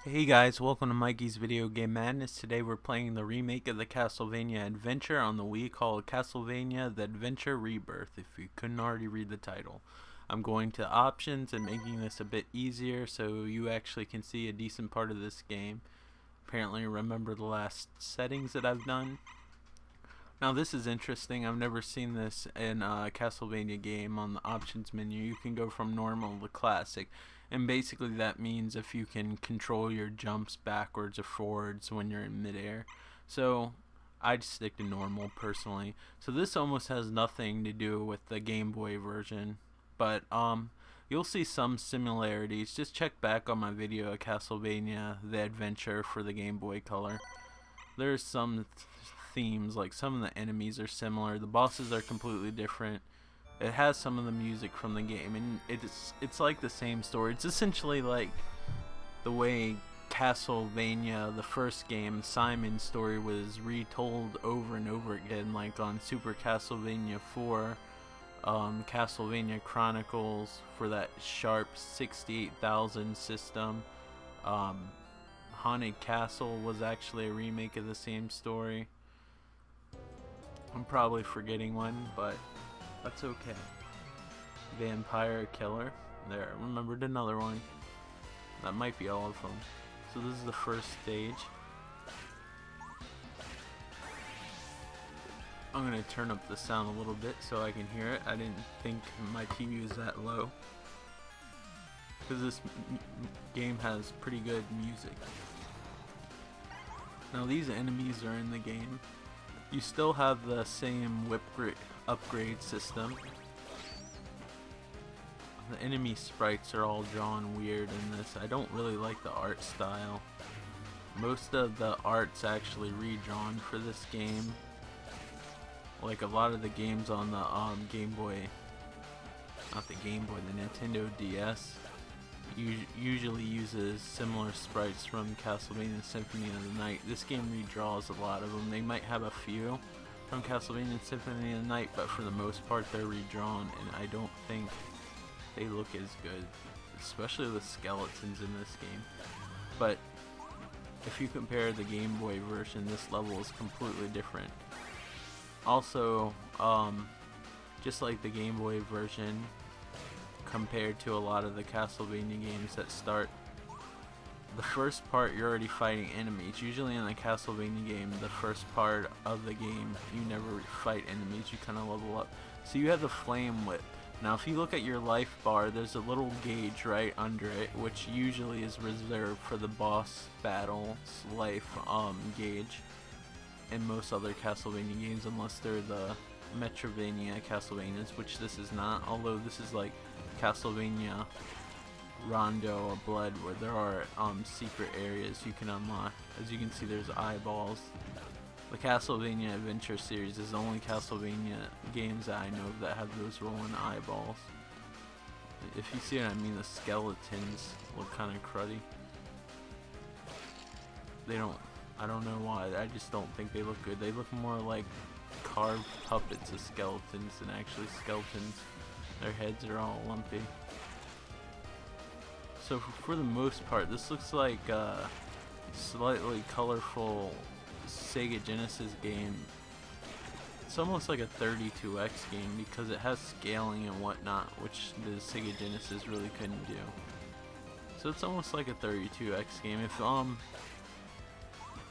Hey guys, welcome to Mikey's Video Game Madness. Today we're playing the remake of the Castlevania adventure on the Wii called Castlevania The Adventure Rebirth, if you couldn't already read the title. I'm going to options and making this a bit easier so you actually can see a decent part of this game. Apparently remember the last settings that I've done. Now this is interesting, I've never seen this in a Castlevania game. On the options menu you can go from normal to classic, and basically that means if you can control your jumps backwards or forwards when you're in midair. So I'd stick to normal personally. So this almost has nothing to do with the Game Boy version, but you'll see some similarities. Just check back on my video of Castlevania The Adventure for the Game Boy Color. There's some themes, like some of the enemies are similar, the bosses are completely different. It has some of the music from the game, and it's like the same story. It's essentially like the way Castlevania, the first game, Simon's story was retold over and over again, like on Super Castlevania 4, Castlevania Chronicles for that Sharp 68,000 system. Haunted Castle was actually a remake of the same story. I'm probably forgetting one, but that's okay. Vampire Killer. There, remembered another one. That might be all of them. So this is the first stage. I'm going to turn up the sound a little bit so I can hear it. I didn't think my TV was that low, because this game has pretty good music. Now these enemies are in the game. You still have the same whip upgrade system. The enemy sprites are all drawn weird in this. I don't really like the art style. Most of the art's actually redrawn for this game. Like a lot of the games on the Game Boy, not the Game Boy, the Nintendo DS, usually uses similar sprites from Castlevania Symphony of the Night. This game redraws a lot of them. They might have a few from Castlevania Symphony of the Night, but for the most part they're redrawn, and I don't think they look as good, especially with skeletons in this game. But if you compare the Game Boy version, this level is completely different. Also, just like the Game Boy version, compared to a lot of the Castlevania games that start, the first part you're already fighting enemies. Usually in a Castlevania game, the first part of the game you never fight enemies, you kind of level up. So you have the Flame Whip. Now if you look at your life bar, there's a little gauge right under it, which usually is reserved for the boss battle's life gauge in most other Castlevania games, unless they're the Metrovania Castlevanias, which this is not, although this is like Castlevania Rondo or Blood, where there are secret areas you can unlock. As you can see, there's eyeballs. The Castlevania Adventure series is the only Castlevania games that I know of that have those rolling eyeballs. If you see what I mean, the skeletons look kind of cruddy. I don't know why, I just don't think they look good. They look more like carved puppets of skeletons than actually skeletons. Their heads are all lumpy. So for the most part, this looks like a slightly colorful Sega Genesis game. It's almost like a 32X game because it has scaling and whatnot, which the Sega Genesis really couldn't do. So it's almost like a 32X game. If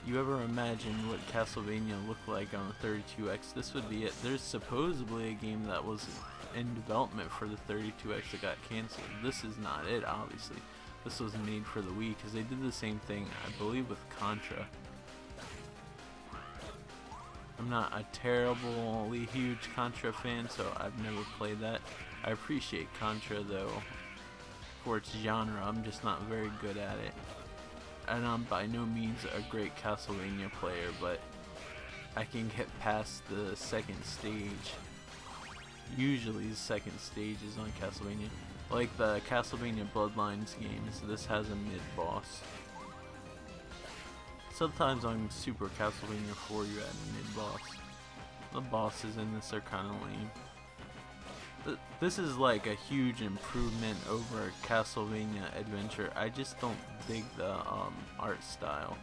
you ever imagine what Castlevania looked like on the 32X, this would be it. There's supposedly a game that was in development for the 32X that got cancelled. This is not it, obviously. This was made for the Wii because they did the same thing, I believe, with Contra. I'm not a terribly huge Contra fan, so I've never played that. I appreciate Contra though for its genre. I'm just not very good at it. And I'm by no means a great Castlevania player, but I can get past the second stage. Usually the second stage is on Castlevania. Like the Castlevania Bloodlines games, this has a mid-boss. Sometimes on Super Castlevania 4 you add a mid-boss. The bosses in this are kind of lame. This is like a huge improvement over Castlevania Adventure. I just don't dig the art style.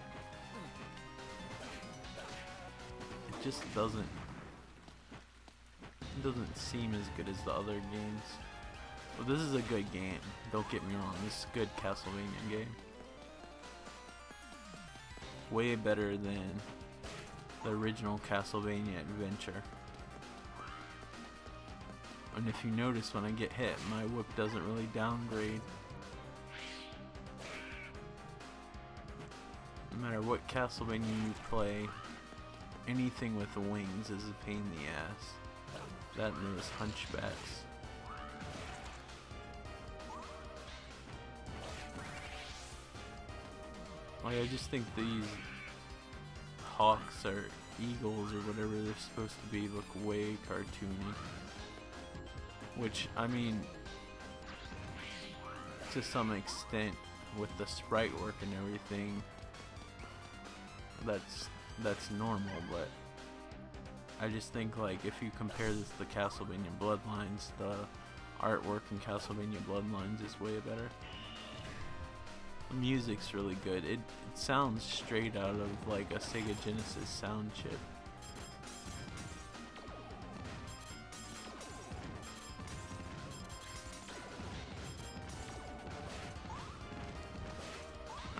It just doesn't seem as good as the other games. Well, this is a good game. Don't get me wrong. This is a good Castlevania game. Way better than the original Castlevania Adventure. And if you notice, when I get hit, my whip doesn't really downgrade. No matter what Castlevania you play, anything with the wings is a pain in the ass. That and those hunchbacks. Like, I just think these hawks or eagles or whatever they're supposed to be look way cartoony. Which, I mean, to some extent, with the sprite work and everything, that's normal, but I just think, like, if you compare this to Castlevania Bloodlines, the artwork in Castlevania Bloodlines is way better. The music's really good. It sounds straight out of, like, a Sega Genesis sound chip.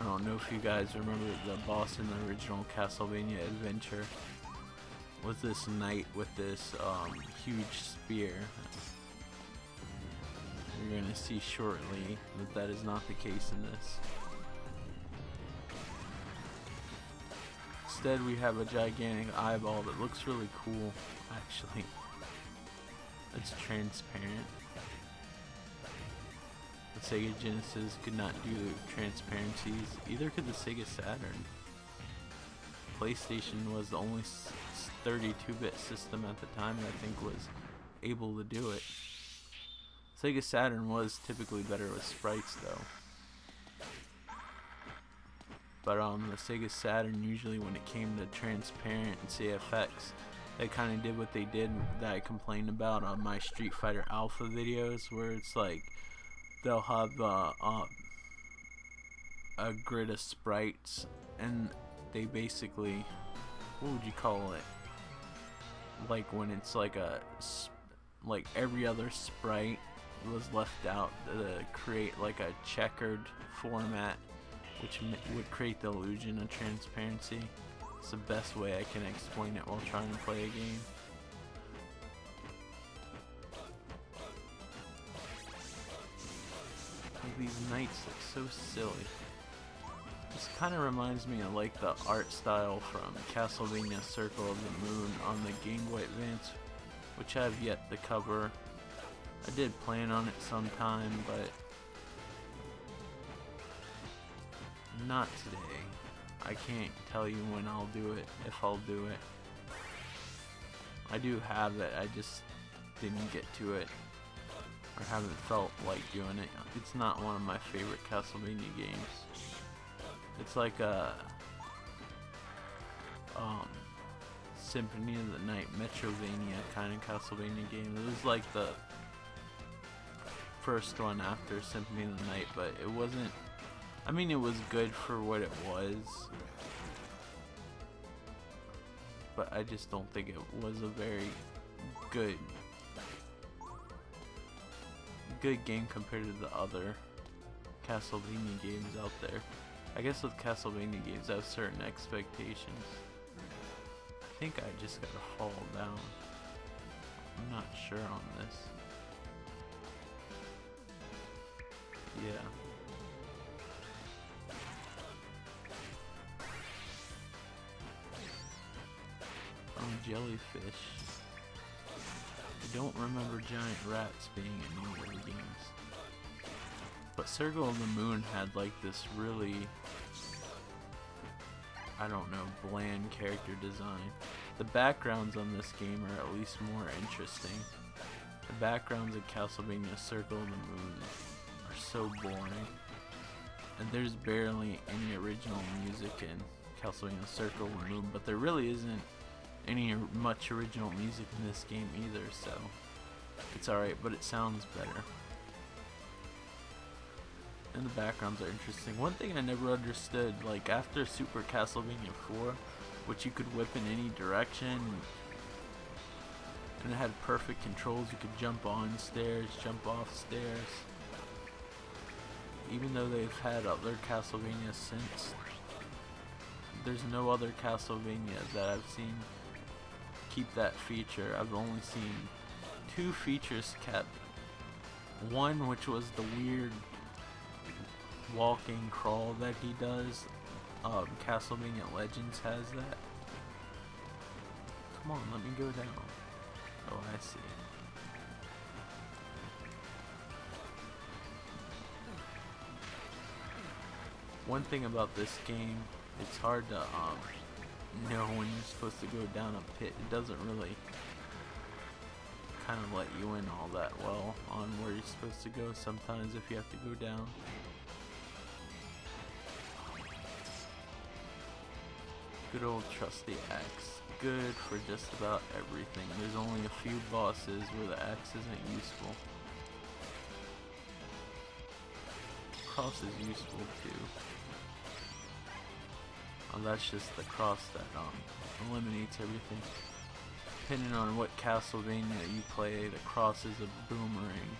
I don't know if you guys remember the boss in the original Castlevania Adventure was this knight with this huge spear. You're gonna see shortly that that is not the case in this. Instead, we have a gigantic eyeball that looks really cool, actually. It's transparent. The Sega Genesis could not do transparencies, either could the Sega Saturn. PlayStation was the only 32-bit system at the time that I think was able to do it. Sega Saturn was typically better with sprites though. But the Sega Saturn, usually when it came to transparency effects, they kind of did what they did that I complained about on my Street Fighter Alpha videos, where it's like they'll have a grid of sprites, and they basically, what would you call it? Like when it's like like every other sprite was left out to create like a checkered format, which would create the illusion of transparency. It's the best way I can explain it while trying to play a game. Like, these knights look so silly. This kind of reminds me of like the art style from Castlevania Circle of the Moon on the Game Boy Advance, which I have yet to cover. I did plan on it sometime, but not today. I can't tell you when I'll do it, if I'll do it. I do have it, I just didn't get to it, or haven't felt like doing it. It's not one of my favorite Castlevania games. It's like a Symphony of the Night, Metrovania kind of Castlevania game. It was like the first one after Symphony of the Night, but it wasn't, I mean, it was good for what it was, but I just don't think it was a very good game compared to the other Castlevania games out there. I guess with Castlevania games I have certain expectations. I think I just gotta fall down. I'm not sure on this. Yeah. Jellyfish. I don't remember giant rats being in any of the games. But Circle of the Moon had like this really, I don't know, bland character design. The backgrounds on this game are at least more interesting. The backgrounds of Castlevania Circle of the Moon are so boring. And there's barely any original music in Castlevania Circle of the Moon, but there really isn't any much original music in this game either, so It's alright, but it sounds better. And the backgrounds are interesting. One thing I never understood, like after Super Castlevania 4, which you could whip in any direction, and it had perfect controls, you could jump on stairs, jump off stairs. Even though they've had other Castlevania since, there's no other Castlevania that I've seen keep that feature. I've only seen 2 features kept. One, which was the weird walking crawl that he does. Castlevania Legends has that. Come on, let me go down. Oh, I see. One thing about this game, it's hard to know when you're supposed to go down a pit. It doesn't really kind of let you in all that well on where you're supposed to go sometimes if you have to go down. Good old trusty axe. Good for just about everything. There's only a few bosses where the axe isn't useful. Cross is useful too. Oh, that's just the cross that eliminates everything. Depending on what Castlevania you play, the cross is a boomerang.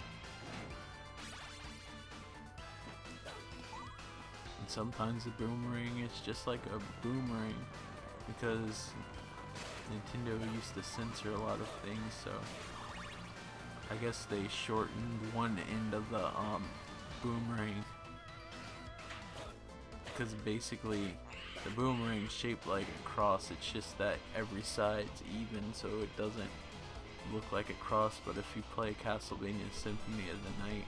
And sometimes the boomerang is just like a boomerang because Nintendo used to censor a lot of things, so I guess they shortened one end of the boomerang, because basically the boomerang is shaped like a cross. It's just that every side's even, so it doesn't look like a cross. But if you play Castlevania Symphony of the Night,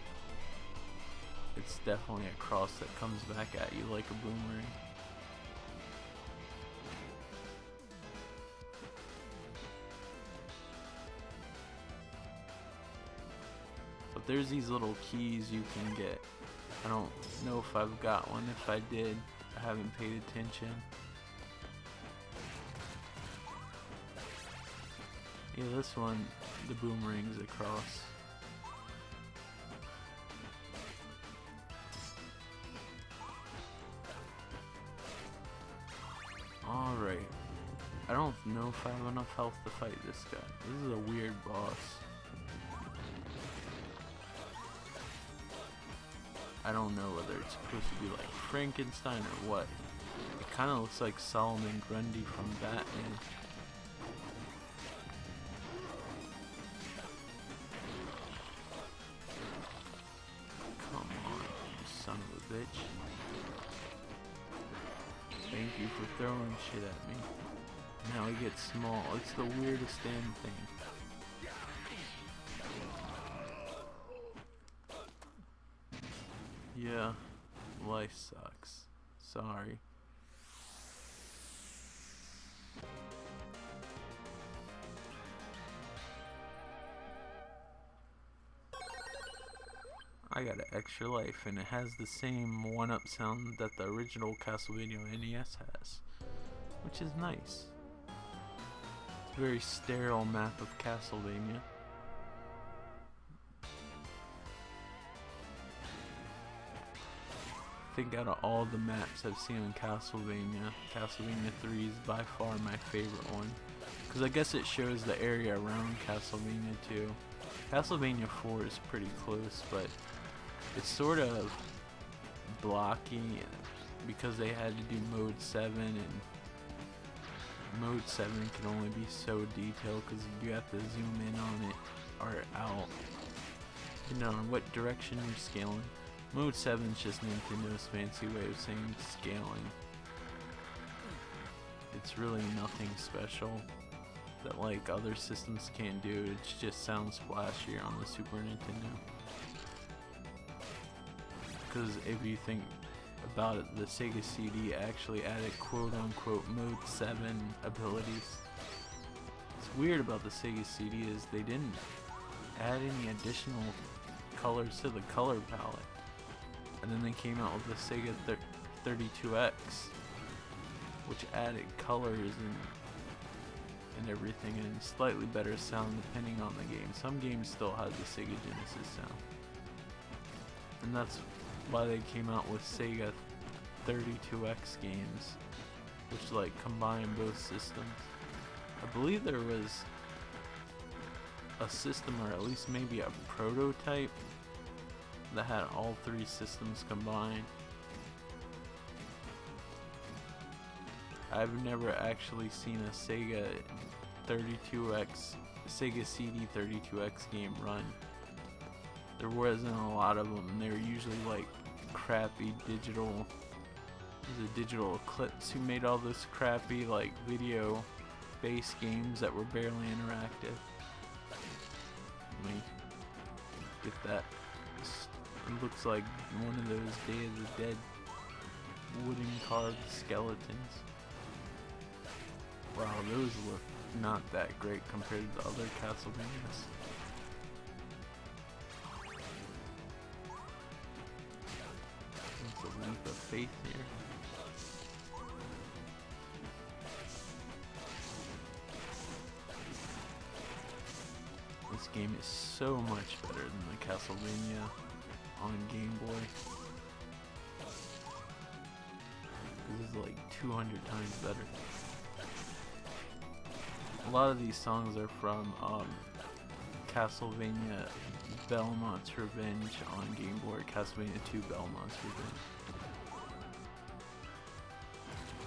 it's definitely a cross that comes back at you like a boomerang. But there's these little keys you can get. I don't know if I've got one. If I did, I haven't paid attention. Yeah, this one, the boomerang's across. Alright. I don't know if I have enough health to fight this guy. This is a weird boss. I don't know whether it's supposed to be like Frankenstein or what. It kind of looks like Solomon Grundy from Batman. Come on, you son of a bitch. Thank you for throwing shit at me. Now he gets small. It's the weirdest damn thing. Yeah, life sucks. Sorry. I got an extra life, and it has the same 1-up sound that the original Castlevania NES has, which is nice. It's a very sterile map of Castlevania. I think out of all the maps I've seen on Castlevania, Castlevania 3 is by far my favorite one. Because I guess it shows the area around Castlevania 2. Castlevania 4 is pretty close, but it's sort of blocky because they had to do mode 7, and mode 7 can only be so detailed because you have to zoom in on it or out, depending on what direction you're scaling. Mode 7 is just Nintendo's fancy way of saying scaling. It's really nothing special that like other systems can't do. It just sounds splashier on the Super Nintendo. Because if you think about it, the Sega CD actually added quote-unquote Mode 7 abilities. What's weird about the Sega CD is they didn't add any additional colors to the color palette. And then they came out with the Sega 32X, which added colors, and and everything, and slightly better sound depending on the game. Some games still have the Sega Genesis sound, and that's why they came out with Sega 32X games, which like combine both systems. I believe there was a system, or at least maybe a prototype, that had all three systems combined. I've never actually seen a Sega 32X, Sega CD 32X game run. There wasn't a lot of them. They were usually like crappy digital. It was a Digital Eclipse who made all this crappy like video-based games that were barely interactive. Let me get that. It looks like one of those Day of the Dead wooden carved skeletons. Wow, those look not that great compared to the other Castlevanias. It's a leap of faith here. This game is so much better than the Castlevania on Game Boy. This is like 200 times better. A lot of these songs are from Castlevania Belmont's Revenge on Game Boy, Castlevania 2 Belmont's Revenge.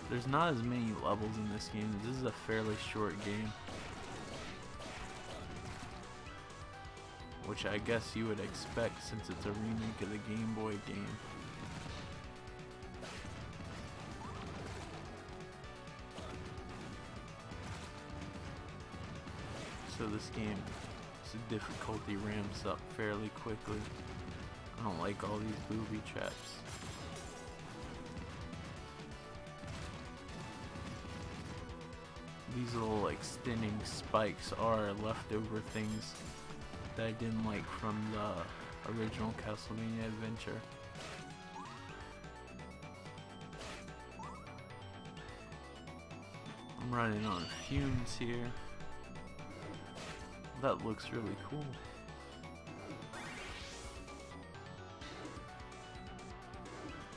There's not as many levels in this game. This is a fairly short game, which I guess you would expect since it's a remake of the Game Boy game. So this game, the difficulty ramps up fairly quickly. I don't like all these booby traps. These little like spinning spikes are leftover things that I didn't like from the original Castlevania adventure. I'm running on fumes here. That looks really cool.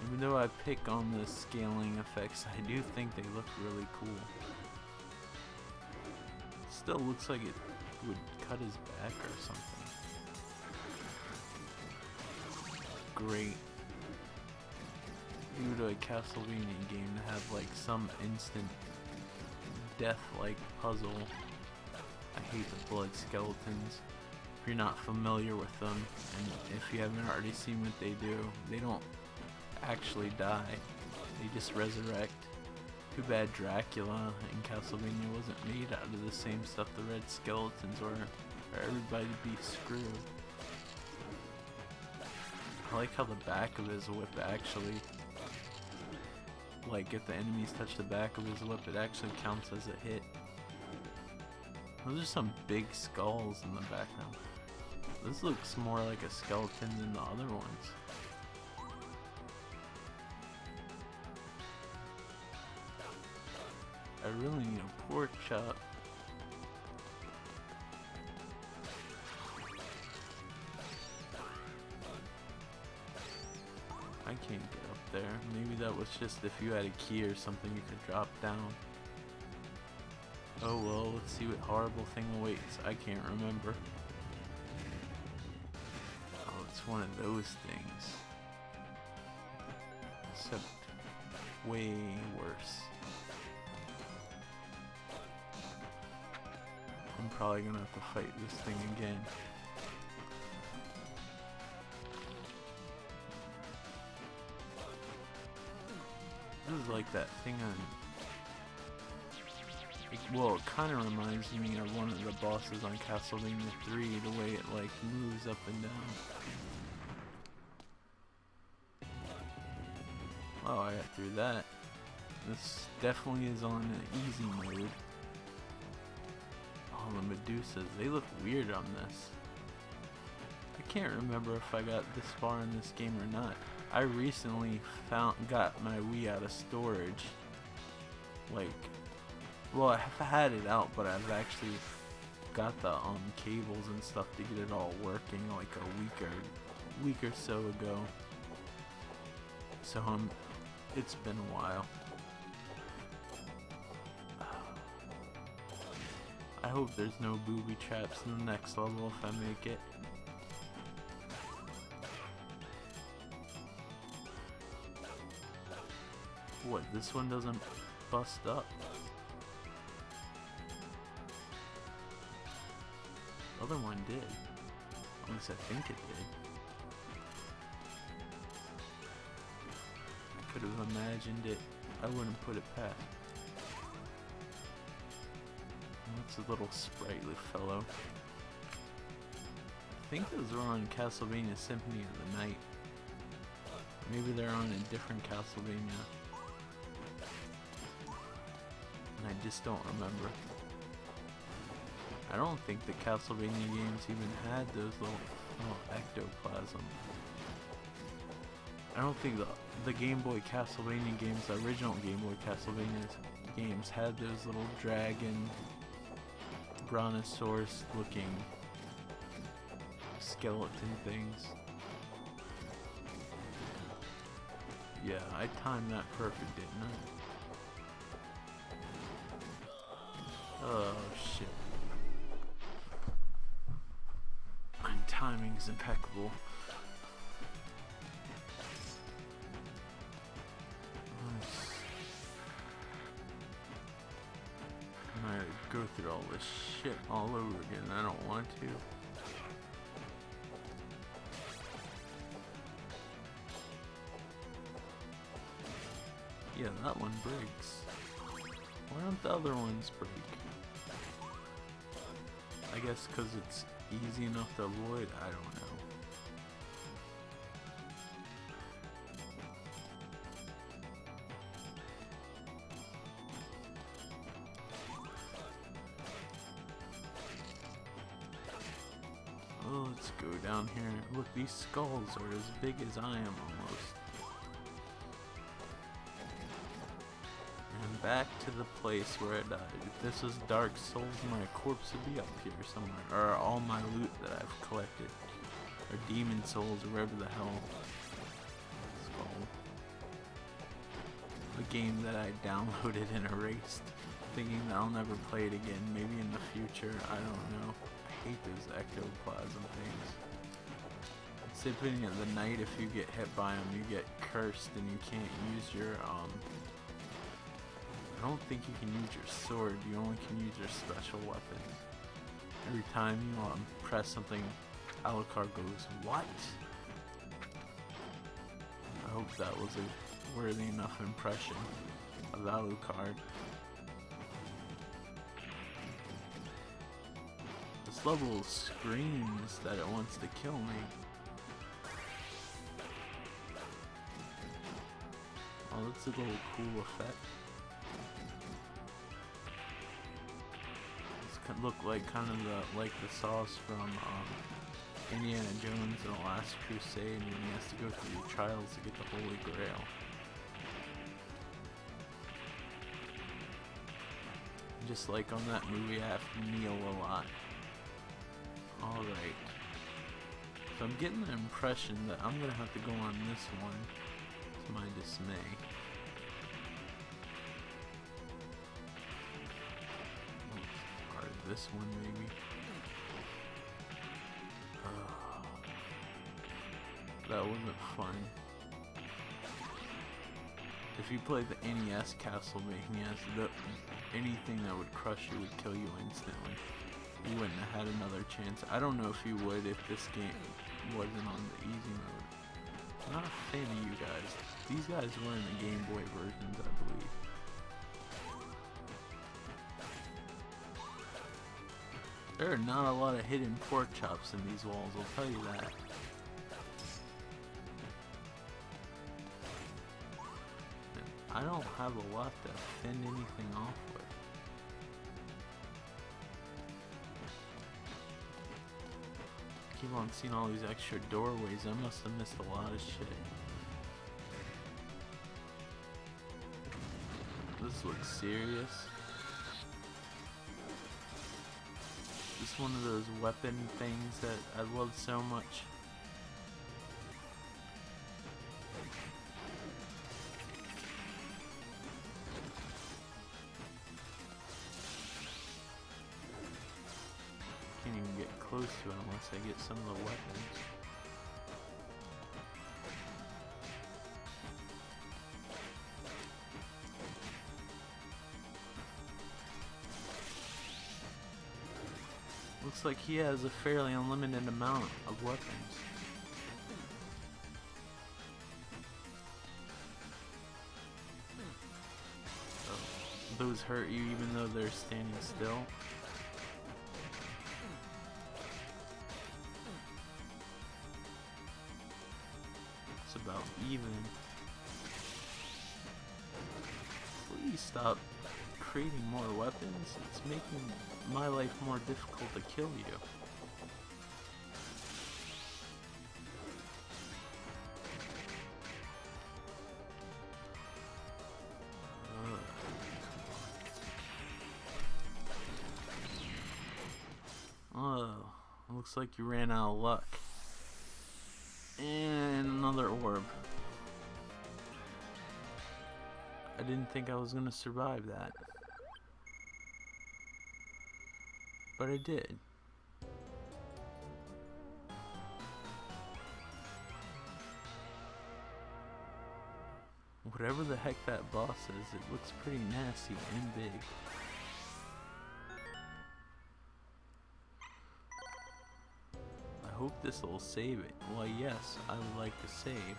Even though I pick on the scaling effects, I do think they look really cool. Still looks like it would cut his back or something. Great. Due to a Castlevania game to have like some instant death-like puzzle. I hate the blood skeletons. If you're not familiar with them, and if you haven't already seen what they do, they don't actually die. They just resurrect. Too bad Dracula in Castlevania wasn't made out of the same stuff the red skeletons were, or everybody'd be screwed. I like how the back of his whip actually, like if the enemies touch the back of his whip, it actually counts as a hit. Those are some big skulls in the background. This looks more like a skeleton than the other ones. I really need a pork chop. I can't get up there. Maybe that was just if you had a key or something you could drop down. Oh well, let's see what horrible thing awaits. I can't remember. Oh, it's one of those things. Except way worse. I'm probably gonna have to fight this thing again. This is like that thing on... Well, it kind of reminds me of one of the bosses on Castlevania 3, the way it like moves up and down. Oh, I got through that. This definitely is on an easy mode. Oh, the Medusas, they look weird on this. I can't remember if I got this far in this game or not. I recently got my Wii out of storage, like Well, I've had it out, but I've actually got the cables and stuff to get it all working like a week or so ago. So it's been a while. I hope there's no booby traps in the next level if I make it. What, this one doesn't bust up? The other one did. At least I think it did. I could have imagined it. I wouldn't put it past. That's a little sprightly fellow. I think those are on Castlevania Symphony of the Night. Maybe they're on a different Castlevania. And I just don't remember. I don't think the Castlevania games even had those little ectoplasm. I don't think the Game Boy Castlevania games, the original Game Boy Castlevania games, had those little dragon, brontosaurus looking skeleton things. Yeah, I timed that perfect, didn't I? Oh shit. My timing's impeccable. I go through all this shit all over again. I don't want to. Yeah, that one breaks. Why don't the other ones break? I guess because it's easy enough to avoid. I don't know. Oh, let's go down here. Look, these skulls are as big as I am almost. And back to the place where I died. If this was Dark Souls, my corpse would be up here somewhere. Or all my loot that I've collected. Or Demon Souls, or wherever the hell it's called. The game that I downloaded and erased. Thinking that I'll never play it again. Maybe in the future, I don't know. I hate those ectoplasm things. Symphony of the Night, if you get hit by them, you get cursed and you can't use your, I don't think you can use your sword, you only can use your special weapons. Every time you press something, Alucard goes, "What?" I hope that was a worthy enough impression of Alucard. This level screams that it wants to kill me. Oh, that's a little cool effect. This look like kind of the sauce from Indiana Jones and the Last Crusade, when he has to go through the trials to get the Holy Grail. Just like on that movie, I have to kneel a lot. Alright. So I'm getting the impression that I'm gonna have to go on this one, to my dismay. Or this one maybe. That wasn't fun. If you played the NES Castlevania, anything that would crush you would kill you instantly. You wouldn't have had another chance. I don't know if you would if this game wasn't on the easy mode. I'm not a fan of you guys. These guys were in the Game Boy versions, I believe. There are not a lot of hidden pork chops in these walls, I'll tell you that. I don't have a lot to fend anything off with. Keep on seeing all these extra doorways. I must have missed a lot of shit. This looks serious. is one of those weapon things that I love so much. Can't even get close to it unless I get some of the weapons. Looks like he has a fairly unlimited amount of weapons. So, those hurt you even though they're standing still. It's about even. Please stop creating more weapons. It's making my life more difficult to kill you. Oh, looks like you ran out of luck. And another orb. I didn't think I was gonna survive that. But I did. Whatever the heck that boss is, it looks pretty nasty and big. I hope this will save it. Well, yes, I would like to save.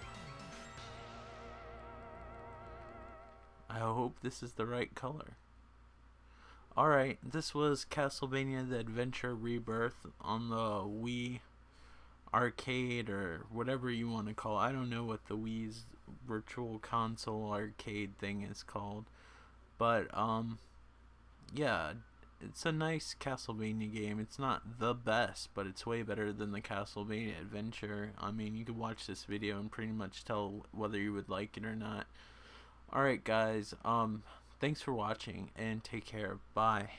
I hope this is the right color. Alright, this was Castlevania The Adventure Rebirth on the Wii Arcade, or whatever you want to call it. I don't know what the Wii's Virtual Console Arcade thing is called. But, yeah, it's a nice Castlevania game. It's not the best, but it's way better than the Castlevania Adventure. I mean, you could watch this video and pretty much tell whether you would like it or not. Alright guys, thanks for watching and take care. Bye.